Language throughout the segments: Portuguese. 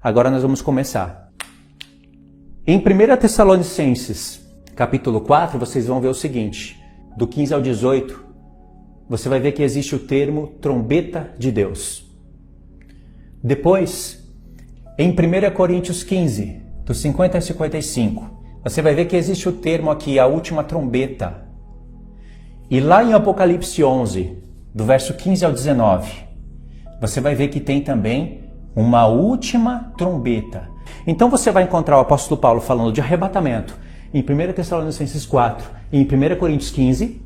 Agora nós vamos começar. Em 1 Tessalonicenses, capítulo 4, vocês vão ver o seguinte, do 15 ao 18, você vai ver que existe o termo trombeta de Deus. Depois, em 1 Coríntios 15, dos 50 a 55, você vai ver que existe o termo aqui, a última trombeta. E lá em Apocalipse 11, do verso 15 ao 19, você vai ver que tem também uma última trombeta. Então você vai encontrar o apóstolo Paulo falando de arrebatamento em 1 Tessalonicenses 4 e em 1 Coríntios 15,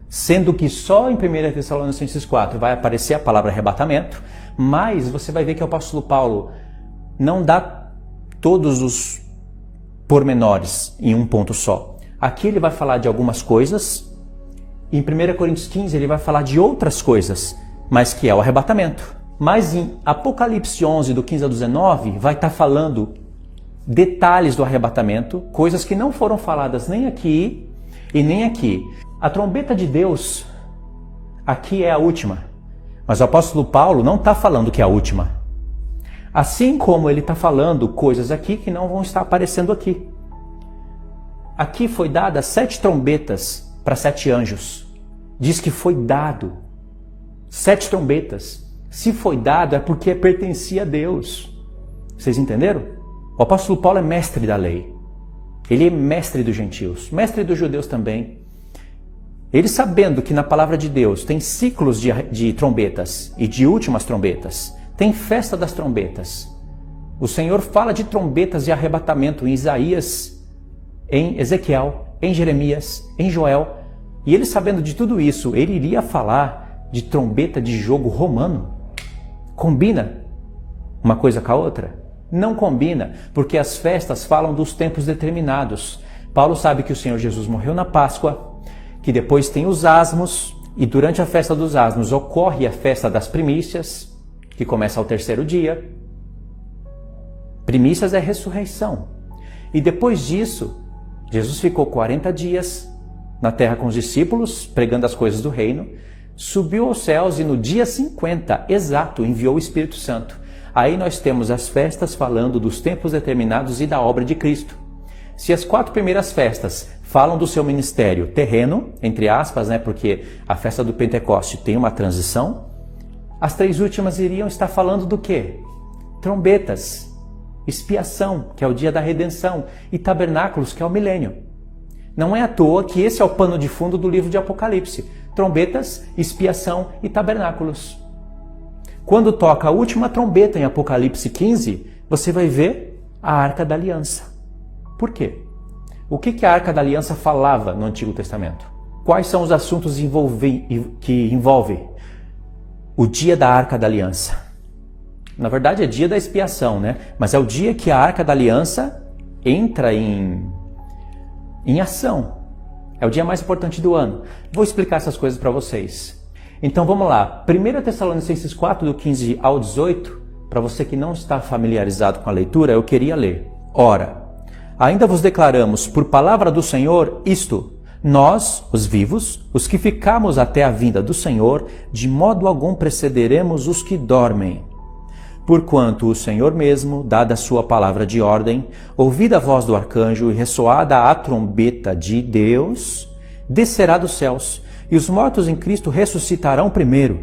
sendo que só em 1 Tessalonicenses 4 vai aparecer a palavra arrebatamento, mas você vai ver que o apóstolo Paulo não dá todos os pormenores em um ponto só. Aqui ele vai falar de algumas coisas, em 1 Coríntios 15 ele vai falar de outras coisas, mas que é o arrebatamento. Mas em Apocalipse 11, do 15 ao 19, vai estar falando detalhes do arrebatamento, coisas que não foram faladas nem aqui e nem aqui. A trombeta de Deus aqui é a última, mas o apóstolo Paulo não está falando que é a última. Assim como ele está falando coisas aqui que não vão estar aparecendo aqui. Aqui foi dada 7 trombetas para 7 anjos. Diz que foi dado 7 trombetas. Se foi dado é porque pertencia a Deus. Vocês entenderam? O apóstolo Paulo é mestre da lei. Ele é mestre dos gentios, mestre dos judeus também. Ele sabendo que na palavra de Deus tem ciclos de trombetas e de últimas trombetas. Tem festa das trombetas. O Senhor fala de trombetas de arrebatamento em Isaías, em Ezequiel, em Jeremias, em Joel. E ele sabendo de tudo isso, ele iria falar de trombeta de jogo romano. Combina uma coisa com a outra? Não combina, porque as festas falam dos tempos determinados. Paulo sabe que o Senhor Jesus morreu na Páscoa, que depois tem os asmos, e durante a festa dos asmos ocorre a festa das primícias, que começa ao 3º dia. Primícias é ressurreição. E depois disso, Jesus ficou 40 dias na terra com os discípulos, pregando as coisas do reino, subiu aos céus e no dia 50, exato, enviou o Espírito Santo. Aí nós temos as festas falando dos tempos determinados e da obra de Cristo. Se as 4 primeiras festas falam do seu ministério terreno, entre aspas, porque a festa do Pentecoste tem uma transição, as 3 últimas iriam estar falando do quê? Trombetas, expiação, que é o dia da redenção, e tabernáculos, que é o milênio. Não é à toa que esse é o pano de fundo do livro de Apocalipse. Trombetas, expiação e tabernáculos. Quando toca a última trombeta em Apocalipse 15, você vai ver a Arca da Aliança. Por quê? O que a Arca da Aliança falava no Antigo Testamento? Quais são os assuntos que envolvem o dia da Arca da Aliança? Na verdade é dia da expiação, Mas é o dia que a Arca da Aliança entra em ação. É o dia mais importante do ano. Vou explicar essas coisas para vocês. Então vamos lá. 1 Tessalonicenses 4, do 15 ao 18, para você que não está familiarizado com a leitura, eu queria ler. Ora, ainda vos declaramos por palavra do Senhor isto: nós, os vivos, os que ficamos até a vinda do Senhor, de modo algum precederemos os que dormem. Porquanto o Senhor mesmo, dada a sua palavra de ordem, ouvida a voz do arcanjo e ressoada a trombeta de Deus, descerá dos céus, e os mortos em Cristo ressuscitarão primeiro.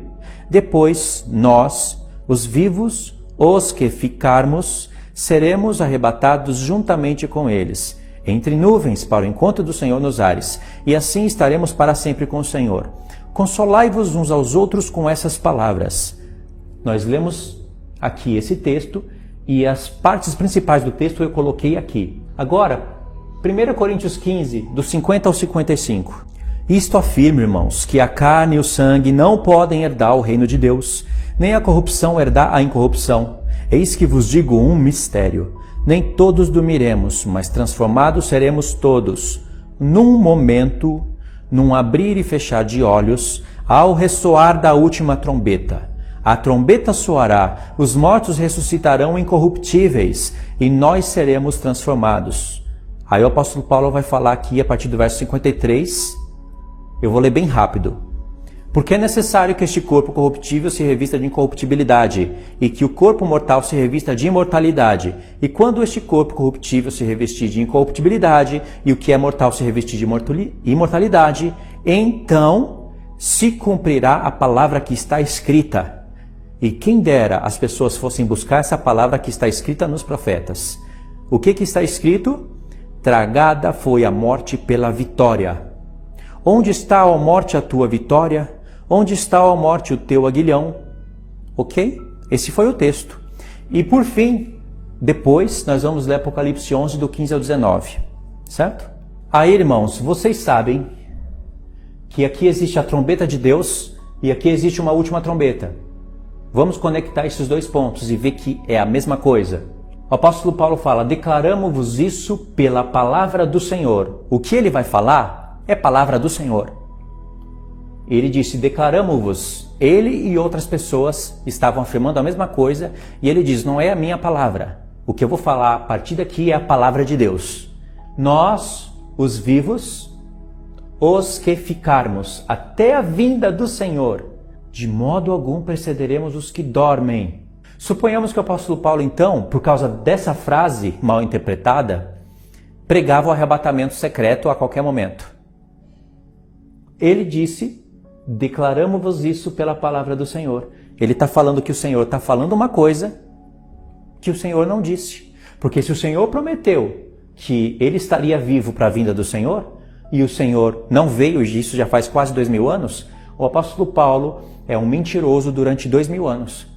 Depois, nós, os vivos, os que ficarmos, seremos arrebatados juntamente com eles, entre nuvens para o encontro do Senhor nos ares, e assim estaremos para sempre com o Senhor. Consolai-vos uns aos outros com essas palavras. Nós lemos aqui esse texto e as partes principais do texto eu coloquei aqui. Agora, 1 Coríntios 15, dos 50 ao 55. Isto afirma, irmãos, que a carne e o sangue não podem herdar o reino de Deus, nem a corrupção herdar a incorrupção. Eis que vos digo um mistério. Nem todos dormiremos, mas transformados seremos todos, num momento, num abrir e fechar de olhos, ao ressoar da última trombeta. A trombeta soará, os mortos ressuscitarão incorruptíveis, e nós seremos transformados. Aí o apóstolo Paulo vai falar aqui a partir do verso 53, eu vou ler bem rápido. Porque é necessário que este corpo corruptível se revista de incorruptibilidade, e que o corpo mortal se revista de imortalidade. E quando este corpo corruptível se revestir de incorruptibilidade, e o que é mortal se revestir de imortalidade, então se cumprirá a palavra que está escrita. E quem dera as pessoas fossem buscar essa palavra que está escrita nos profetas. O que está escrito? Tragada foi a morte pela vitória. Onde está, ó morte, a tua vitória? Onde está, ó morte, o teu aguilhão? Ok? Esse foi o texto. E por fim, depois nós vamos ler Apocalipse 11, do 15 ao 19. Certo? Aí, irmãos, vocês sabem que aqui existe a trombeta de Deus e aqui existe uma última trombeta. Vamos conectar esses dois pontos e ver que é a mesma coisa. O apóstolo Paulo fala: declaramo-vos isso pela palavra do Senhor. O que ele vai falar é palavra do Senhor. Ele disse: declaramo-vos. Ele e outras pessoas estavam afirmando a mesma coisa, e ele diz: não é a minha palavra. O que eu vou falar a partir daqui é a palavra de Deus. Nós, os vivos, os que ficarmos até a vinda do Senhor, de modo algum precederemos os que dormem. Suponhamos que o apóstolo Paulo, então, por causa dessa frase mal interpretada, pregava o arrebatamento secreto a qualquer momento. Ele disse: declaramo-vos isso pela palavra do Senhor. Ele está falando que o Senhor está falando uma coisa que o Senhor não disse. Porque se o Senhor prometeu que ele estaria vivo para a vinda do Senhor, e o Senhor não veio, e isso já faz quase 2000 anos, o apóstolo Paulo é um mentiroso durante 2000 anos.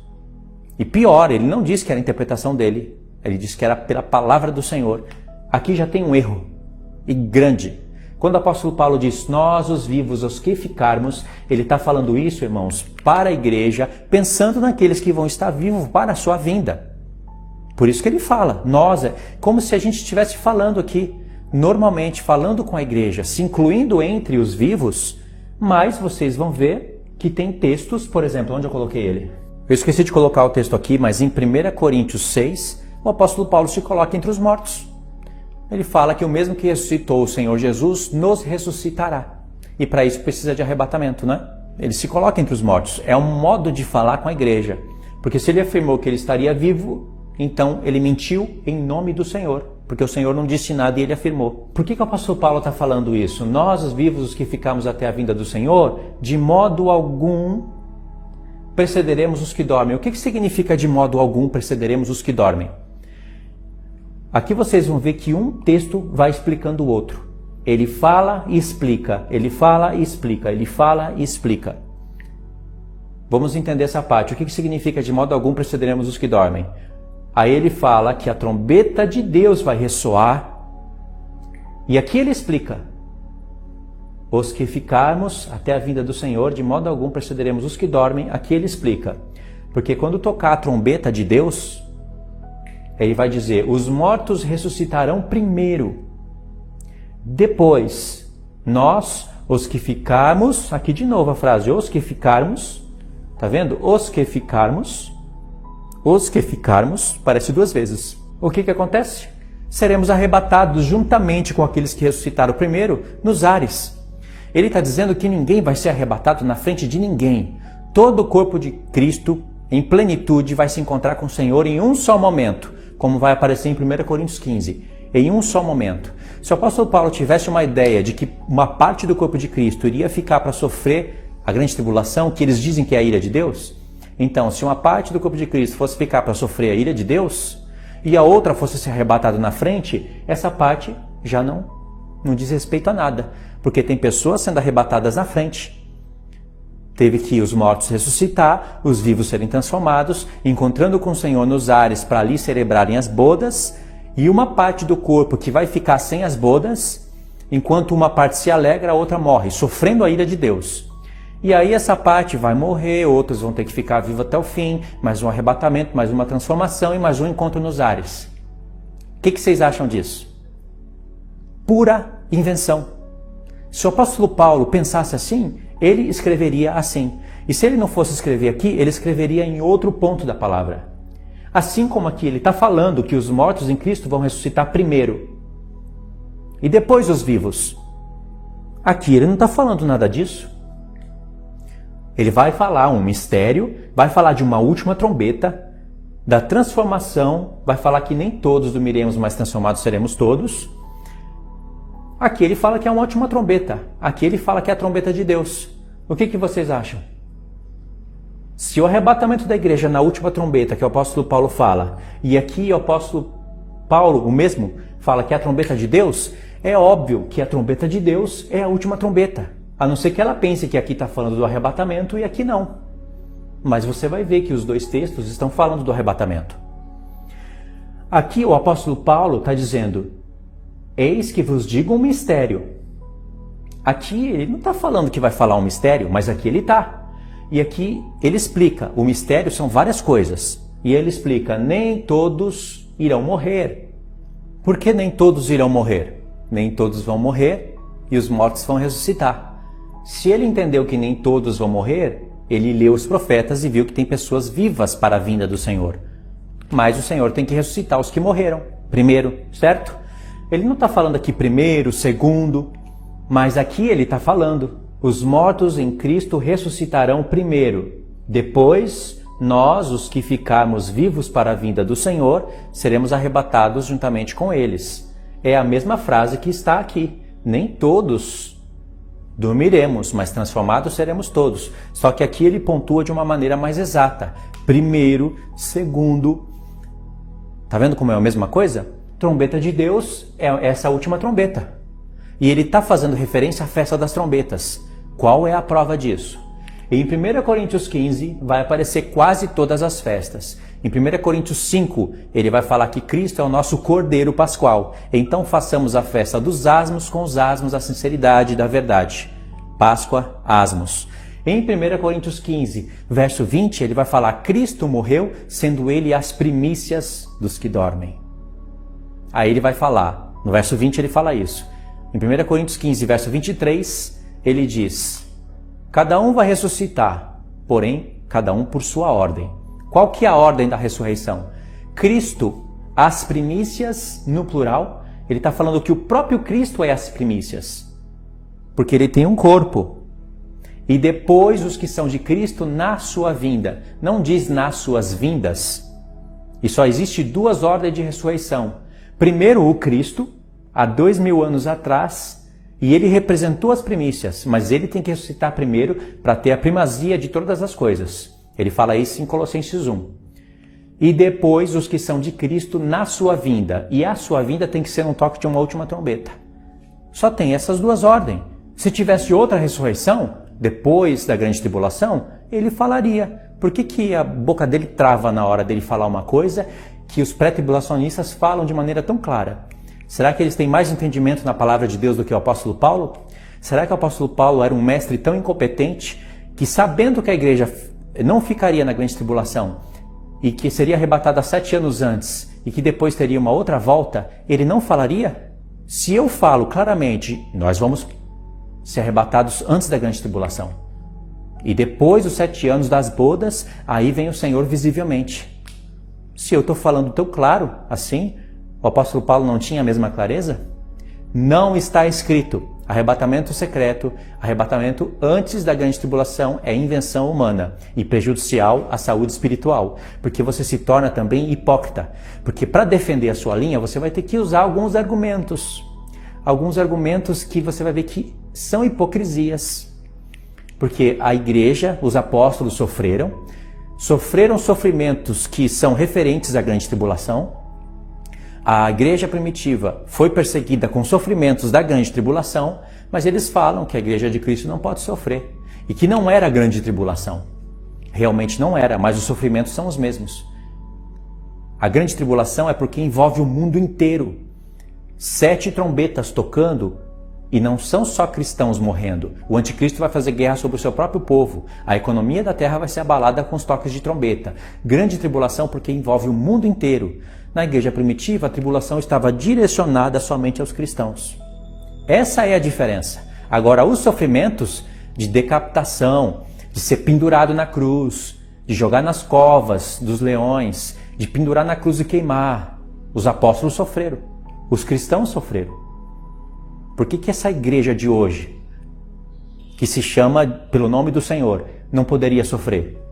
E pior, ele não disse que era a interpretação dele, ele disse que era pela palavra do Senhor. Aqui já tem um erro, e grande. Quando o apóstolo Paulo diz: nós os vivos, os que ficarmos, ele está falando isso, irmãos, para a igreja, pensando naqueles que vão estar vivos para a sua vinda. Por isso que ele fala, nós, é como se a gente estivesse falando aqui, normalmente falando com a igreja, se incluindo entre os vivos, mas vocês vão ver que tem textos, por exemplo, onde eu coloquei ele? Eu esqueci de colocar o texto aqui, mas em 1 Coríntios 6, o apóstolo Paulo se coloca entre os mortos. Ele fala que o mesmo que ressuscitou o Senhor Jesus nos ressuscitará. E para isso precisa de arrebatamento, né? Ele se coloca entre os mortos. É um modo de falar com a igreja. Porque se ele afirmou que ele estaria vivo, então ele mentiu em nome do Senhor. Porque o Senhor não disse nada e ele afirmou. Por que o apóstolo Paulo está falando isso? Nós, os vivos, os que ficamos até a vinda do Senhor, de modo algum precederemos os que dormem. O que significa de modo algum precederemos os que dormem? Aqui vocês vão ver que um texto vai explicando o outro. Ele fala e explica, ele fala e explica, ele fala e explica. Vamos entender essa parte. O que significa de modo algum precederemos os que dormem? Aí ele fala que a trombeta de Deus vai ressoar. E aqui ele explica: os que ficarmos até a vinda do Senhor, de modo algum precederemos os que dormem. Aqui ele explica. Porque quando tocar a trombeta de Deus, ele vai dizer: os mortos ressuscitarão primeiro. Depois, nós, os que ficarmos, aqui de novo a frase, os que ficarmos, tá vendo? Os que ficarmos, parece duas vezes. O que acontece? Seremos arrebatados juntamente com aqueles que ressuscitaram primeiro nos ares. Ele está dizendo que ninguém vai ser arrebatado na frente de ninguém. Todo o corpo de Cristo, em plenitude, vai se encontrar com o Senhor em um só momento, como vai aparecer em 1 Coríntios 15, em um só momento. Se o apóstolo Paulo tivesse uma ideia de que uma parte do corpo de Cristo iria ficar para sofrer a grande tribulação, que eles dizem que é a ira de Deus, então, se uma parte do corpo de Cristo fosse ficar para sofrer a ira de Deus, e a outra fosse ser arrebatada na frente, essa parte já não diz respeito a nada, porque tem pessoas sendo arrebatadas na frente. Teve que os mortos ressuscitar, os vivos serem transformados, encontrando com o Senhor nos ares para ali celebrarem as bodas, e uma parte do corpo que vai ficar sem as bodas, enquanto uma parte se alegra, a outra morre, sofrendo a ira de Deus. E aí essa parte vai morrer, outros vão ter que ficar vivos até o fim, mais um arrebatamento, mais uma transformação e mais um encontro nos ares. O que vocês acham disso? Pura invenção. Se o apóstolo Paulo pensasse assim, ele escreveria assim. E se ele não fosse escrever aqui, ele escreveria em outro ponto da palavra. Assim como aqui ele está falando que os mortos em Cristo vão ressuscitar primeiro e depois os vivos. Aqui ele não está falando nada disso. Ele vai falar um mistério, vai falar de uma última trombeta, da transformação, vai falar que nem todos dormiremos, mas transformados seremos todos. Aqui ele fala que é uma última trombeta. Aqui ele fala que é a trombeta de Deus. O que vocês acham? Se o arrebatamento da igreja na última trombeta, que o apóstolo Paulo fala, e aqui o apóstolo Paulo, o mesmo, fala que é a trombeta de Deus, é óbvio que a trombeta de Deus é a última trombeta. A não ser que ela pense que aqui está falando do arrebatamento e aqui não. Mas você vai ver que os dois textos estão falando do arrebatamento. Aqui o apóstolo Paulo está dizendo: eis que vos digo um mistério. Aqui ele não está falando que vai falar um mistério, mas aqui ele está. E aqui ele explica, o mistério são várias coisas. E ele explica, nem todos irão morrer. Por que nem todos irão morrer? Nem todos vão morrer e os mortos vão ressuscitar. Se ele entendeu que nem todos vão morrer, ele leu os profetas e viu que tem pessoas vivas para a vinda do Senhor. Mas o Senhor tem que ressuscitar os que morreram primeiro, certo? Ele não está falando aqui primeiro, segundo, mas aqui ele está falando: os mortos em Cristo ressuscitarão primeiro. Depois, nós, os que ficarmos vivos para a vinda do Senhor, seremos arrebatados juntamente com eles. É a mesma frase que está aqui. Nem todos dormiremos, mas transformados seremos todos. Só que aqui ele pontua de uma maneira mais exata. Primeiro, segundo. Tá vendo como é a mesma coisa? Trombeta de Deus é essa última trombeta. E ele está fazendo referência à festa das trombetas. Qual é a prova disso? Em 1 Coríntios 15 vai aparecer quase todas as festas. Em 1 Coríntios 5 ele vai falar que Cristo é o nosso Cordeiro Pascual. Então façamos a festa dos asmos com os asmos da sinceridade e da verdade. Páscoa, asmos. Em 1 Coríntios 15, verso 20, ele vai falar: Cristo morreu, sendo ele as primícias dos que dormem. Aí ele vai falar, no verso 20 ele fala isso. Em 1 Coríntios 15, verso 23, ele diz: cada um vai ressuscitar, porém, cada um por sua ordem. Qual que é a ordem da ressurreição? Cristo, as primícias, no plural, ele está falando que o próprio Cristo é as primícias, porque ele tem um corpo. E depois os que são de Cristo na sua vinda. Não diz nas suas vindas. E só existe duas ordens de ressurreição. Primeiro o Cristo, há 2000 anos atrás, e ele representou as primícias, mas ele tem que ressuscitar primeiro para ter a primazia de todas as coisas. Ele fala isso em Colossenses 1. E depois os que são de Cristo na sua vinda. E a sua vinda tem que ser um toque de uma última trombeta. Só tem essas duas ordens. Se tivesse outra ressurreição, depois da grande tribulação, ele falaria. Por que a boca dele trava na hora dele falar uma coisa que os pré-tribulacionistas falam de maneira tão clara? Será que eles têm mais entendimento na palavra de Deus do que o apóstolo Paulo? Será que o apóstolo Paulo era um mestre tão incompetente que, sabendo que a igreja não ficaria na grande tribulação e que seria arrebatada 7 anos antes e que depois teria uma outra volta, ele não falaria? Se eu falo claramente, nós vamos ser arrebatados antes da grande tribulação. E depois dos 7 anos das bodas, aí vem o Senhor visivelmente. Se eu estou falando tão claro assim, o apóstolo Paulo não tinha a mesma clareza? Não está escrito. Arrebatamento secreto, arrebatamento antes da grande tribulação é invenção humana e prejudicial à saúde espiritual, porque você se torna também hipócrita. Porque para defender a sua linha, você vai ter que usar alguns argumentos que você vai ver que são hipocrisias. Porque a igreja, os apóstolos sofreram sofrimentos que são referentes à grande tribulação. A igreja primitiva foi perseguida com sofrimentos da grande tribulação, mas eles falam que a igreja de Cristo não pode sofrer e que não era a grande tribulação. Realmente não era, mas os sofrimentos são os mesmos. A grande tribulação é porque envolve o mundo inteiro. 7 trombetas tocando e não são só cristãos morrendo. O anticristo vai fazer guerra sobre o seu próprio povo. A economia da terra vai ser abalada com os toques de trombeta. Grande tribulação porque envolve o mundo inteiro. Na igreja primitiva, a tribulação estava direcionada somente aos cristãos. Essa é a diferença. Agora, os sofrimentos de decapitação, de ser pendurado na cruz, de jogar nas covas dos leões, de pendurar na cruz e queimar, os apóstolos sofreram. Os cristãos sofreram. Por que essa igreja de hoje, que se chama pelo nome do Senhor, não poderia sofrer?